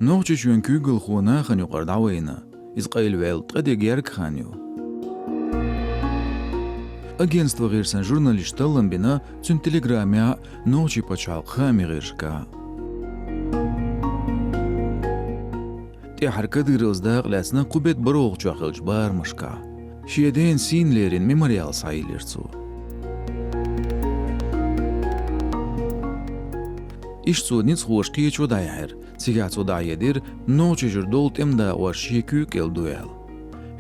نوچ چون کوگل خونه خنیو قرداوینا إسرائيل ويل تقدي جيرك خانيو أجنست وغيرسن جورناليستلن بنا تون تليجراميا نوچي بچال خامي غيرشكا تي حركة ديروز داغ لاسنا قبت بروغ چاخلج بار مشكا شيدين سين ليرين ميموريال سايليرتسو إشتو نيتس خوش قيچو دايحر سيغاتسو دايدير نوچي جردولت امدا وشيكو كيل دويل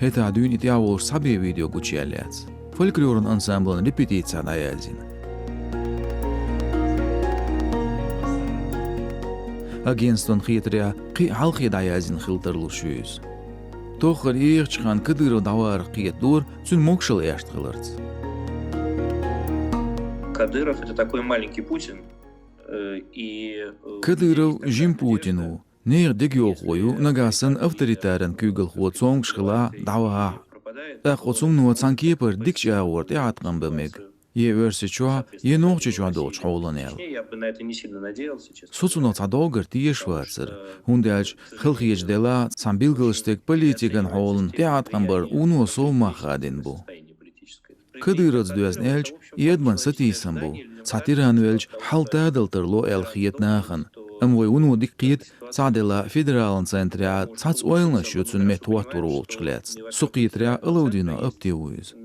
هتا دون اتياول صبي فيديو قوچياليات فولكلورن انسامبلن ريبيتيتسا دايالزين أجنستون خيتريا قي حلقي دايالزين خلترلو شويز توخر إيغ چخان كديرو دوار قيت دور تون موكشل إيشت خلرت Кадыров — это такой маленький Путин. كديرو جيم بوتينو نير ديجيو خويو نغاسن أفتريتارن كوغل خو تسونغ شخلا دعوها أخوصوم نو تسانكي بر ديكش أورد يعتقن بميغ يورسي چوا ينوغ چوا دوچ حولانيل Я бы на это не сильно надеялся, честно. سوتسونو تادوغر تيه شوارسر هوندالج خلخيج ديلا سامبيلغلشتك политикан حولن يعتقن بر اونو سو مخادين بو كديرز دوزنيلج يدمن ستيسن بو ساتيرانويلج حالتا دلترلو الخيت ناخن أموي ونو دقيت صعدلا فيدرالن سنتريا تصاص اويلنا شوتسن متوترول چخلاتس سوقيتريا الودينو ابتيويز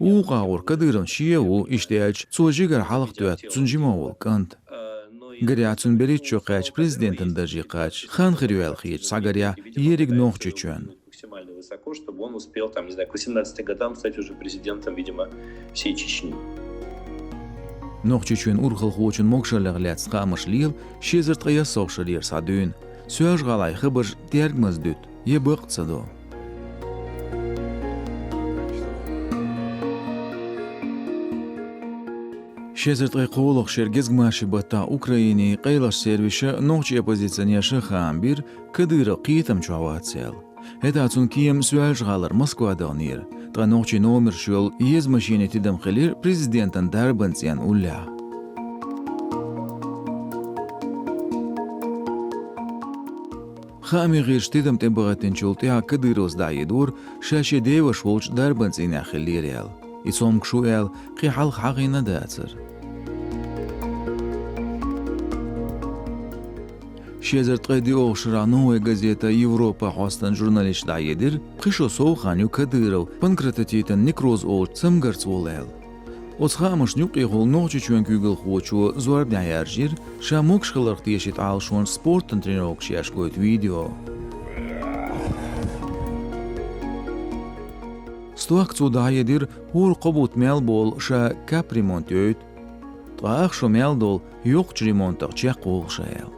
وقاور كديرن شيو اشتيالج سوجيغر حلق دوات تنجيمول كانت غرياتسن بريتشو قاچ президентن дажи قاچ خان خريوال خيچ ساغريا يريگ نوخچ چون Максимально высоко, чтобы он успел, там, не знаю, к 18 годам стать уже президентом, видимо, всей Чечни. نوخچ چون اورخل خوچن موكشلغلاتس قامشليل شيزرت قيا سوخشلير سادون سواج غالاي خبر ديرگ مزدوت يبقت صدو شيزرت قيقولوخ شرگزگ ماشي بتا اوكرايني قيلش سيرفيشا نوخچ оппозиционерши خامبير كدير قيتم چواتسيل هتاتون كيم سواج غالر موسكوا دونير تغنوخچ نومر شول يز ماشيني تدم خلير президентن дарбанцян улля خامي غير شتدم تبغتن چولتيا كديروز دايدور شاشي ديوش ولچ дарбанцين خليريال يصوم كشوال قي حلق حقينا داتر شيزرت قيدي اوشرا نوه газета Европа хостан журналист дайедир قيشو سو خانيو كديرو بانكراتيتن نيكروز او تسمغرت ولال وصخامش نيوقي غول نوچي چون كوغل خوچو زور دايرجير شاموكش خلرت يشيت عالشون سبورتن ترينوك شياش قويت فيديو ستوكتو دايدير هور قبوت ميلبول شا كابريمونت يوت طاخشو ميلدول يوقش ريمونتق چيق قول شايل